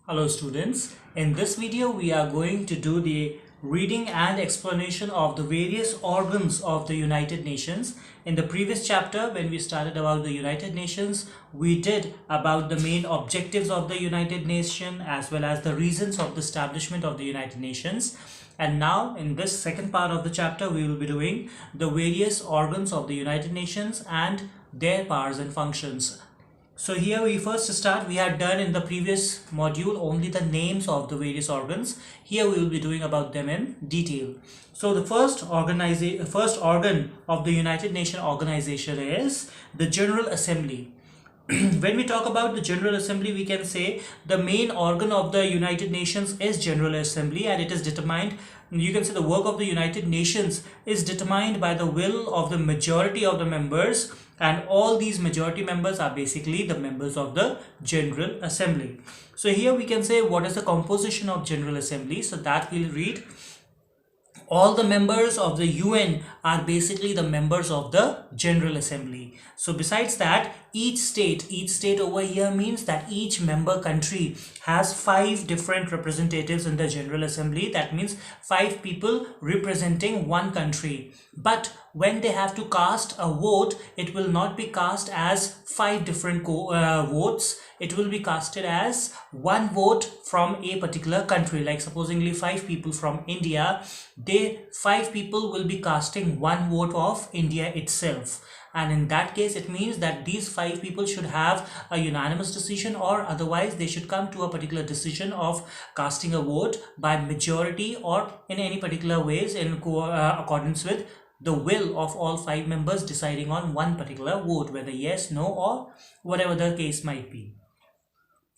Hello students, in this video we are going to do the reading and explanation of the various organs of the United Nations. In the previous chapter when we started about the United Nations, we did about the main objectives of the United Nations as well as the reasons of the establishment of the United Nations. And now in this second part of the chapter we will be doing the various organs of the United Nations and their powers and functions. So here we first start, we had done in the previous module only the names of the various organs. Here we will be doing about them in detail. So the first organ of the United Nations organization is the General Assembly. When we talk about the General Assembly, we can say the main organ of the United Nations is General Assembly, and it is determined, you can say the work of the United Nations is determined by the will of the majority of the members, and all these majority members are basically the members of the General Assembly. So here we can say what is the composition of General Assembly. So that we'll read. All the members of the UN are basically the members of the General Assembly. So besides that, each state over here means that each member country has 5 different representatives in the General Assembly. That means 5 people representing one country. But when they have to cast a vote, it will not be cast as 5 different votes. It will be casted as one vote from a particular country. Like supposedly 5 people from India, 5 people will be casting one vote of India itself. And in that case, it means that these 5 people should have a unanimous decision, or otherwise they should come to a particular decision of casting a vote by majority or in any particular ways in accordance with the will of all 5 members deciding on one particular vote, whether yes, no, or whatever the case might be.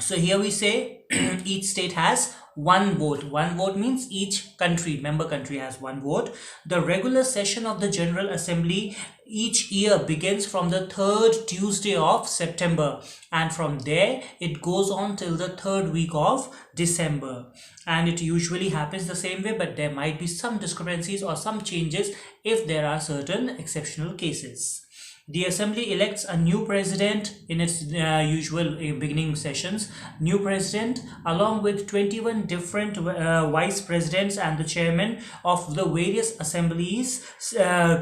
So here we say each state has one vote. One vote means each member country has one vote. The regular session of the General Assembly each year begins from the 3rd Tuesday of September, and from there it goes on till the 3rd week of December. And it usually happens the same way, but there might be some discrepancies or some changes if there are certain exceptional cases. The Assembly elects a new president in its usual beginning sessions. New president along with 21 different vice presidents and the chairman of the various assemblies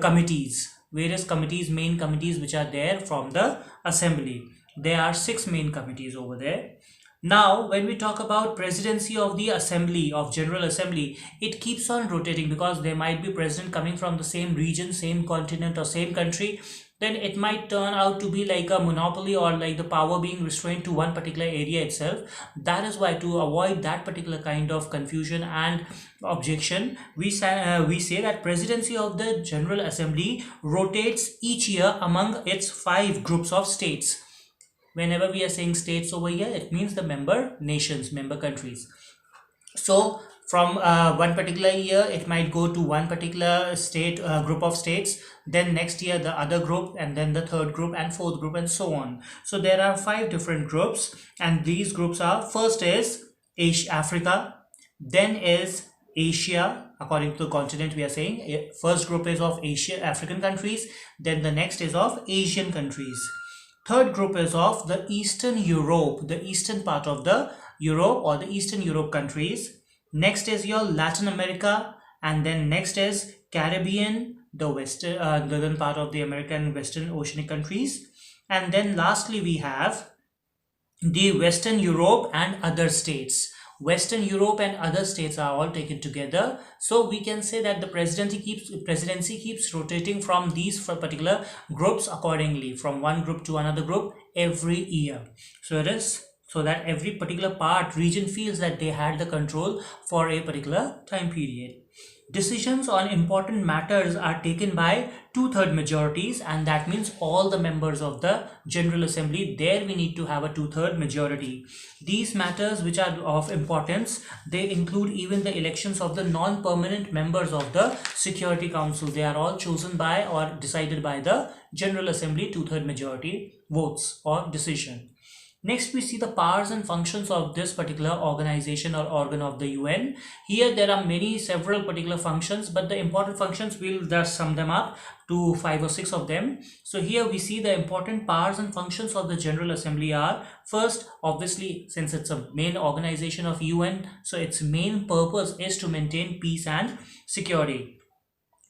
committees. Various committees, main committees which are there from the Assembly. There are 6 main committees over there. Now, when we talk about presidency of the Assembly, of General Assembly, it keeps on rotating because there might be president coming from the same region, same continent or same country. Then it might turn out to be like a monopoly or like the power being restrained to one particular area itself. That is why, to avoid that particular kind of confusion and objection, we say that presidency of the General Assembly rotates each year among its 5 groups of states. Whenever we are saying states over here, it means the member nations, member countries. So from one particular year, it might go to one particular state, group of states, then next year the other group, and then the 3rd group and 4th group, and so on. So there are 5 different groups, and these groups are, first is Africa, then is Asia, according to the continent we are saying. First group is of African countries, then the next is of Asian countries. 3rd group is of the Eastern Europe, the eastern part of the Europe or the Eastern Europe countries. Next is your Latin America, and then next is Caribbean, the northern part of the American Western Oceanic countries. And then lastly we have the Western Europe and other states. Western Europe and other states are all taken together. So we can say that the presidency keeps rotating from these particular groups accordingly, from one group to another group every year. So it is so that every particular region feels that they had the control for a particular time period. Decisions on important matters are taken by 2/3 majorities, and that means all the members of the General Assembly, there we need to have a 2/3 majority. These matters which are of importance, they include even the elections of the non-permanent members of the Security Council. They are all chosen by or decided by the General Assembly, 2/3 majority votes or decision. Next, we see the powers and functions of this particular organization or organ of the UN. Here, there are several particular functions, but the important functions, we'll just sum them up to 5 or 6 of them. So here we see the important powers and functions of the General Assembly are, first, obviously, since it's a main organization of UN, so its main purpose is to maintain peace and security.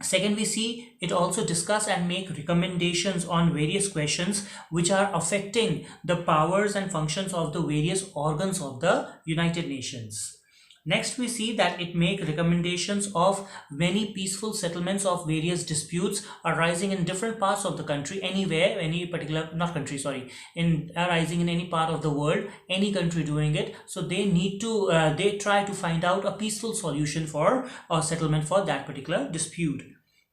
Second, we see it also discuss and make recommendations on various questions which are affecting the powers and functions of the various organs of the United Nations. Next, we see that it make recommendations of many peaceful settlements of various disputes arising in different parts of the country, anywhere, any particular, not country, sorry, in arising in any part of the world, any country doing it. So they need to, they try to find out a peaceful solution for a settlement for that particular dispute.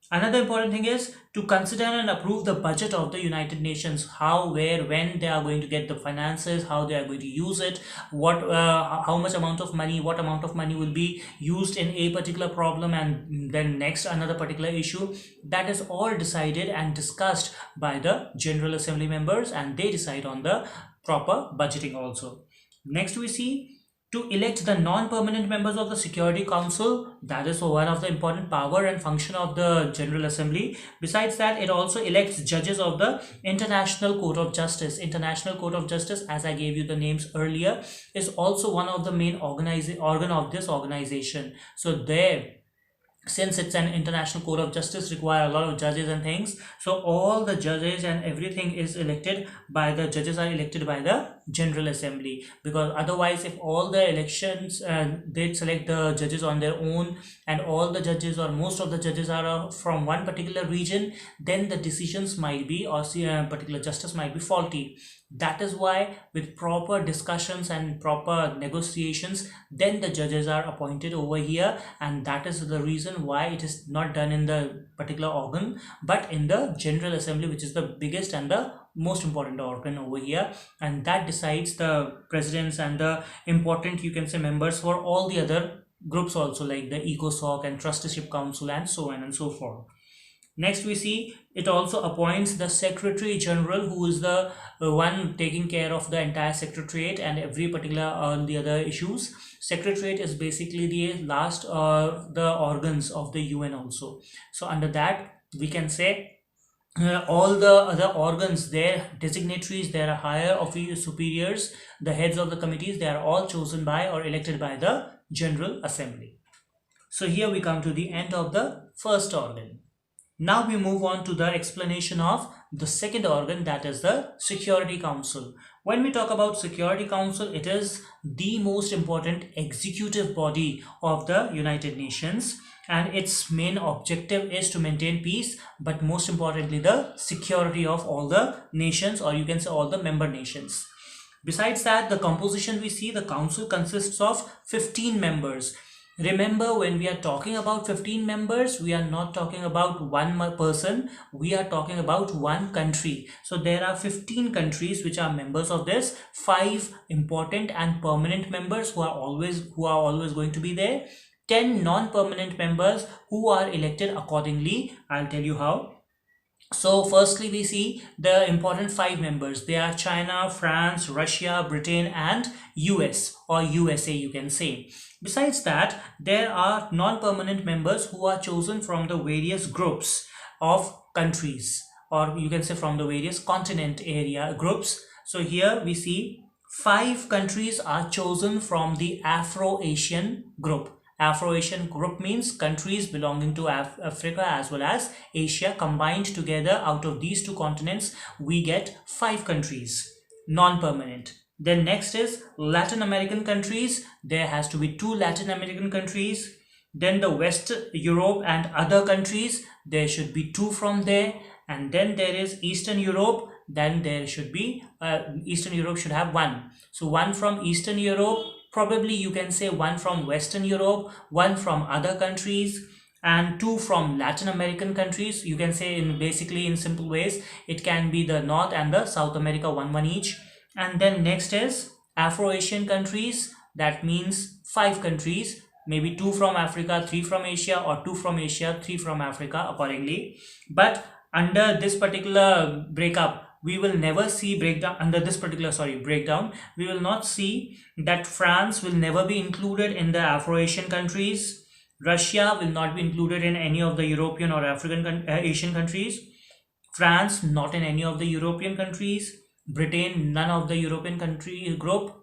Another important thing is to consider and approve the budget of the United Nations, how, where, when they are going to get the finances, how they are going to use it, what, how much amount of money, what amount of money will be used in a particular problem, and then next another particular issue. That is all decided and discussed by the General Assembly members, and they decide on the proper budgeting also. Next, we see to elect the non-permanent members of the Security Council. That is one of the important power and function of the General Assembly. Besides that, it also elects judges of the International Court of Justice. International Court of Justice, as I gave you the names earlier, is also one of the main organ of this organization. So there, since it's an international court of justice, require a lot of judges and things, so all the judges and everything is elected by the judges, are elected by the General Assembly. Because otherwise, if all the elections they select the judges on their own, and all the judges or most of the judges are from one particular region, then the decisions might be, or particular justice might be faulty. That is why, with proper discussions and proper negotiations, then the judges are appointed over here, and that is the reason why it is not done in the particular organ but in the General Assembly, which is the biggest and the most important organ over here, and that decides the presidents and the important, you can say, members for all the other groups also, like the Ecosoc and Trusteeship Council and so on and so forth. Next, we see it also appoints the Secretary General, who is the one taking care of the entire Secretariat and every particular on the other issues. Secretariat is basically the last the organs of the UN also. So under that, we can say all the other organs, their designatories, their higher official superiors, the heads of the committees, they are all chosen by or elected by the General Assembly. So here we come to the end of the first organ. Now we move on to the explanation of the second organ, that is the Security Council. When we talk about Security Council, it is the most important executive body of the United Nations, and its main objective is to maintain peace, but most importantly the security of all the nations, or you can say all the member nations. Besides that, the composition, we see the council consists of 15 members. Remember, when we are talking about 15 members, we are not talking about one person, we are talking about one country. So there are 15 countries which are members of this, 5 important and permanent members who are always going to be there, 10 non-permanent members who are elected accordingly. I'll tell you how. So firstly, we see the important 5 members. They are China, France, Russia, Britain and US, or USA, you can say. Besides that, there are non-permanent members who are chosen from the various groups of countries, or you can say from the various continent area groups. So here we see 5 countries are chosen from the Afro-Asian group. Afro-Asian group means countries belonging to Africa as well as Asia combined together. Out of these 2 continents, we get 5 countries, non-permanent. Then next is Latin American countries. There has to be 2 Latin American countries. Then the West Europe and other countries, there should be 2 from there. And then there is Eastern Europe. Then there should be Eastern Europe should have 1. So 1 from Eastern Europe. Probably you can say 1 from Western Europe, 1 from other countries, and 2 from Latin American countries. You can say basically in simple ways, it can be the North and the South America, 1 each. And then next is Afro-Asian countries. That means 5 countries, maybe 2 from Africa, 3 from Asia, or 2 from Asia, 3 from Africa accordingly. But under this particular breakup, we will never see breakdown under this particular breakdown. We will not see that France will never be included in the Afro-Asian countries. Russia will not be included in any of the European or Asian countries. France not in any of the European countries. Britain none of the European country group.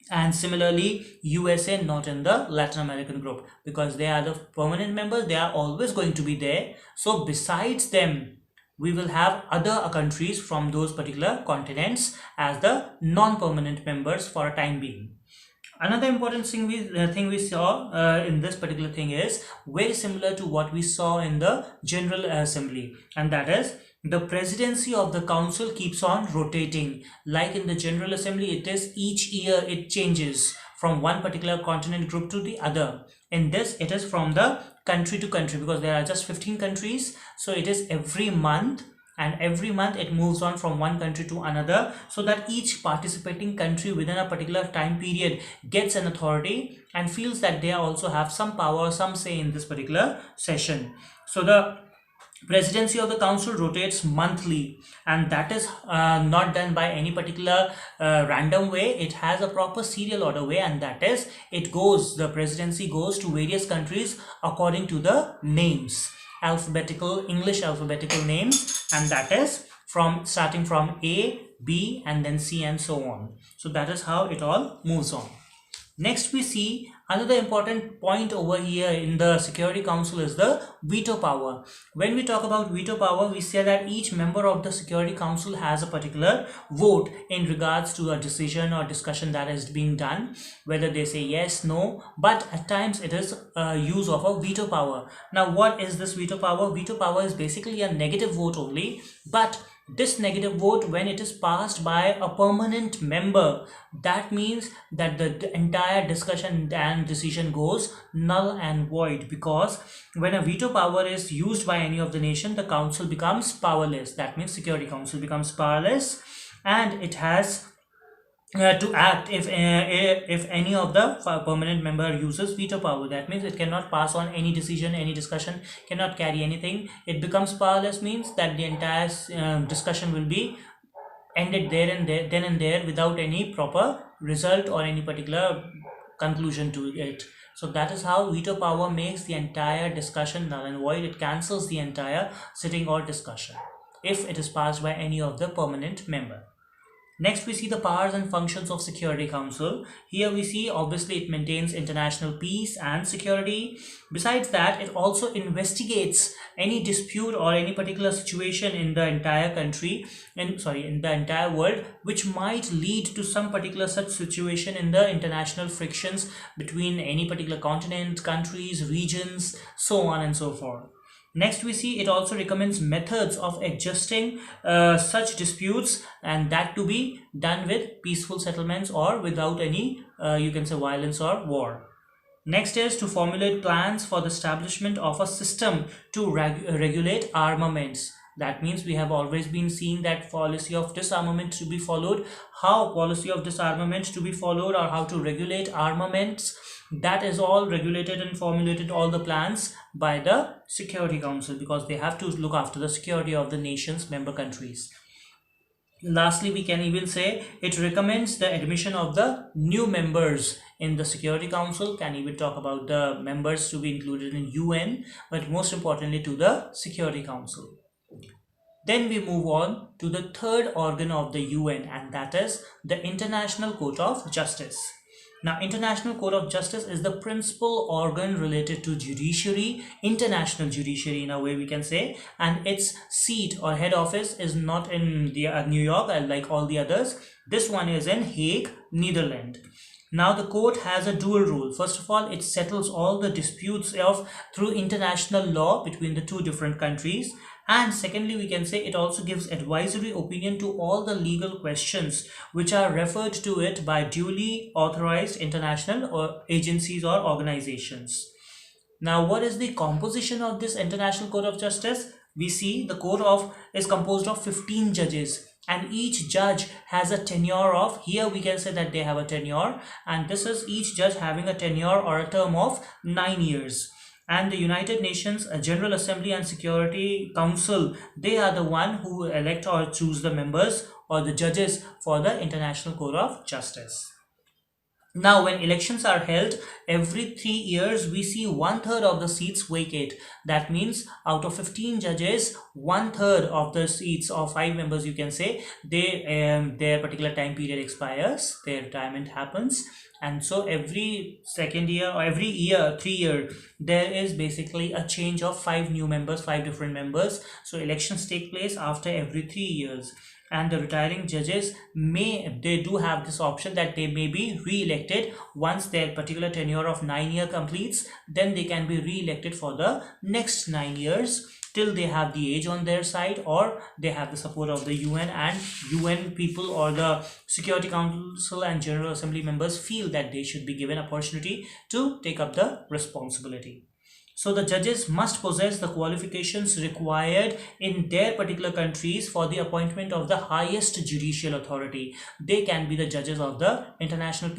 And similarly USA not in the Latin American group, because they are the permanent members. They are always going to be there. So besides them, we will have other countries from those particular continents as the non-permanent members for a time being. Another important thing we saw in this particular thing is very similar to what we saw in the General Assembly, and that is the presidency of the council keeps on rotating. Like in the General Assembly, it is each year it changes from one particular continent group to the other. In this, it is from the country to country, because there are just 15 countries. So it is every month, and every month it moves on from one country to another, so that each participating country within a particular time period gets an authority and feels that they also have some power, some say in this particular session. So the presidency of the council rotates monthly, and that is not done by any particular random way. It has a proper serial order way, and that is the presidency goes to various countries according to the names, English alphabetical names, and that is starting from A, B, and then C, and so on. So that is how it all moves on. Next, we see another important point over here in the Security Council is the veto power. When we talk about veto power, we say that each member of the Security Council has a particular vote in regards to a decision or discussion that is being done, whether they say yes, no, but at times it is use of a veto power. Now, what is this veto power? Veto power is basically a negative vote only, but this negative vote, when it is passed by a permanent member, that means that the entire discussion and decision goes null and void, because when a veto power is used by any of the nation, the council becomes powerless. That means Security Council becomes powerless, and it has to act if any of the permanent member uses veto power. That means it cannot pass on any decision, any discussion, cannot carry anything. It becomes powerless means that the entire discussion will be ended there and there, then and there, without any proper result or any particular conclusion to it. So that is how veto power makes the entire discussion null and void. It cancels the entire sitting or discussion if it is passed by any of the permanent member. Next, we see the powers and functions of Security Council. Here we see obviously it maintains international peace and security. Besides that, it also investigates any dispute or any particular situation in the entire country, in the entire world, which might lead to some particular such situation in the international frictions between any particular continent, countries, regions, so on and so forth. Next, we see it also recommends methods of adjusting such disputes, and that to be done with peaceful settlements or without any you can say violence or war. Next is to formulate plans for the establishment of a system to regulate armaments. That means we have always been seeing that policy of disarmament to be followed. How policy of disarmament to be followed, or how to regulate armaments, that is all regulated and formulated, all the plans by the Security Council, because they have to look after the security of the nation's member countries. Lastly, we can even say it recommends the admission of the new members in the Security Council. Can even talk about the members to be included in UN, but most importantly to the Security Council. Then we move on to the third organ of the UN, and that is the International Court of Justice. Now, International Court of Justice is the principal organ related to judiciary, international judiciary in a way we can say, and its seat or head office is not in the New York like all the others. This one is in Hague, Netherlands. Now, the court has a dual role. First of all, it settles all the disputes through international law between the two different countries. And secondly, we can say it also gives advisory opinion to all the legal questions which are referred to it by duly authorized international agencies or organizations. Now, what is the composition of this International Court of Justice? We see the court is composed of 15 judges, and each judge has a tenure of, here we can say that they have a tenure, and this is each judge having a tenure or a term of 9 years. And the United Nations General Assembly and Security Council, they are the one who elect or choose the members or the judges for the International Court of Justice. Now, when elections are held every 3 years, we see 1/3 of the seats vacate. That means out of 15 judges, 1/3 of the seats, or 5 members, you can say, their particular time period expires, their retirement happens, and so every second year or every year, 3 year, there is basically a change of 5 new members, 5 different members. So elections take place after every 3 years, and the retiring judges they do have this option that they may be re-elected once their particular tenure of 9 year completes. Then they can be re-elected for the next 9 years till they have the age on their side, or they have the support of the UN, and UN people or the Security Council and General Assembly members feel that they should be given opportunity to take up the responsibility. So the judges must possess the qualifications required in their particular countries for the appointment of the highest judicial authority. They can be the judges of the International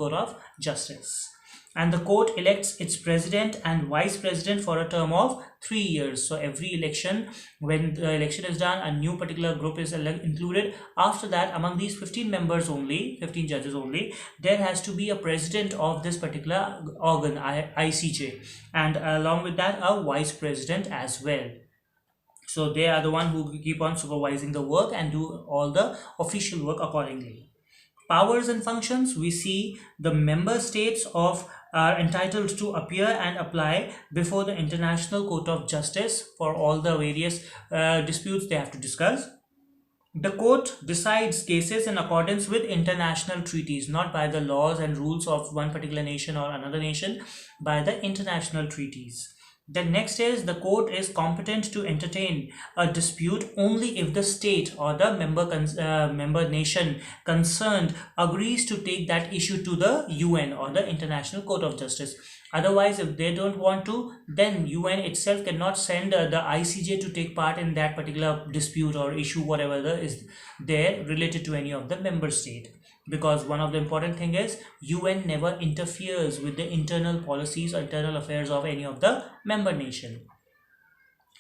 Court of Justice. And the court elects its president and vice president for a term of 3 years. So every election, when the election is done, a new particular group is included. After that, among these 15 members only, 15 judges only, there has to be a president of this particular organ, ICJ, and along with that, a vice president as well. So they are the one who keep on supervising the work and do all the official work accordingly. Powers and functions, we see the member states are entitled to appear and apply before the International Court of Justice for all the various disputes they have to discuss. The court decides cases in accordance with international treaties, not by the laws and rules of one particular nation or another nation, by the international treaties. The next is the court is competent to entertain a dispute only if the state or the member nation concerned agrees to take that issue to the UN or the International Court of Justice. Otherwise, if they don't want to, then UN itself cannot send the ICJ to take part in that particular dispute or issue, whatever is there related to any of the member state. Because one of the important thing is UN never interferes with the internal policies or internal affairs of any of the member nation.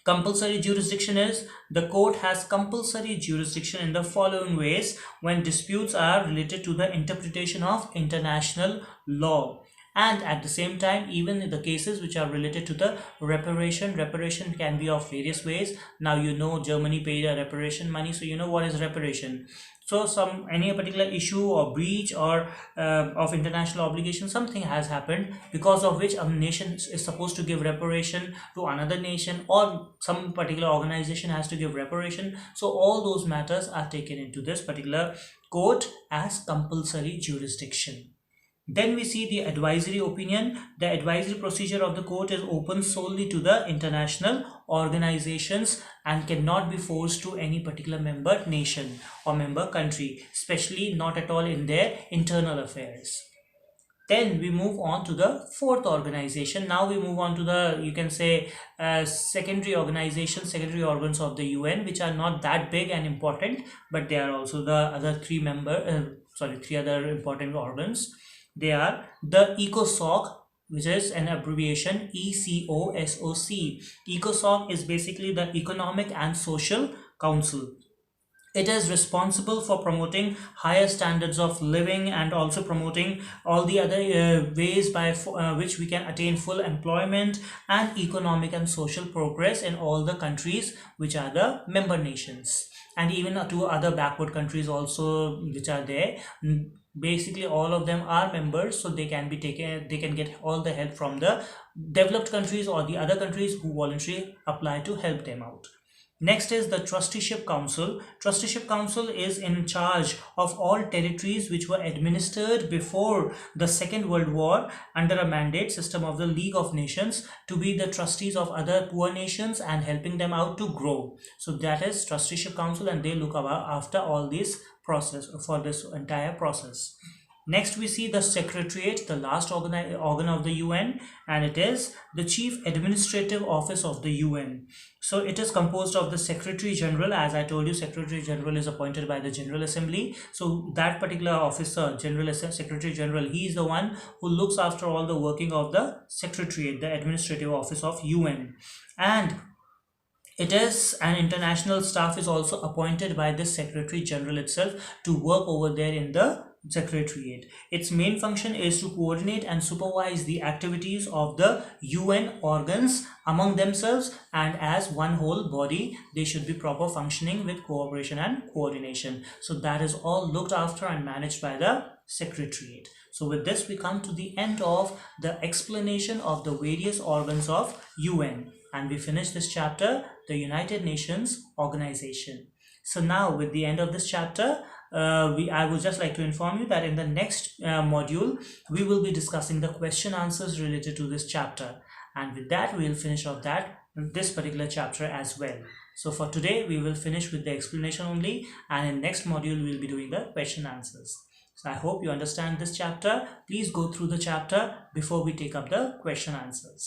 Compulsory jurisdiction is the court has compulsory jurisdiction in the following ways: when disputes are related to the interpretation of international law, and at the same time, even in the cases which are related to the reparation can be of various ways. Now you know Germany paid a reparation money, so you know what is reparation. So any particular issue or breach or of international obligation, something has happened because of which a nation is supposed to give reparation to another nation, or some particular organization has to give reparation. So all those matters are taken into this particular court as compulsory jurisdiction. Then we see the advisory opinion. The advisory procedure of the court is open solely to the international organizations and cannot be forced to any particular member nation or member country, especially not at all in their internal affairs. Then we move on to the fourth organization. Now we move on to the, you can say, secondary organizations, secondary organs of the UN, which are not that big and important, but they are also the other three other important organs. They are the Ecosoc, which is an abbreviation ECOSOC. Ecosoc is basically the Economic and Social Council. It is responsible for promoting higher standards of living and also promoting all the other ways by which we can attain full employment and economic and social progress in all the countries which are the member nations, and even to other backward countries also which are there. Basically all of them are members, so they can get all the help from the developed countries or the other countries who voluntarily apply to help them out. Next is the Trusteeship Council. Trusteeship Council is in charge of all territories which were administered before the Second World War under a mandate system of the League of Nations to be the trustees of other poor nations and helping them out to grow. So that is Trusteeship Council, and they look after all this process, for this entire process. Next, we see the Secretariat, the last organ of the UN, and it is the Chief Administrative Office of the UN. So it is composed of the Secretary General. As I told you, Secretary General is appointed by the General Assembly. So that particular officer, Secretary General, he is the one who looks after all the working of the Secretariat, the Administrative Office of UN. And it is an international staff is also appointed by the Secretary General itself to work over there in the Secretariat. Its main function is to coordinate and supervise the activities of the UN organs among themselves, and as one whole body they should be proper functioning with cooperation and coordination. So that is all looked after and managed by the Secretariat. So with this we come to the end of the explanation of the various organs of UN, and we finish this chapter, the United Nations Organization. So now with the end of this chapter, I would just like to inform you that in the next module we will be discussing the question answers related to this chapter, and with that we will finish off this particular chapter as well. So for today we will finish with the explanation only, and in next module we will be doing the question answers. So I hope you understand this chapter. Please go through the chapter before we take up the question answers.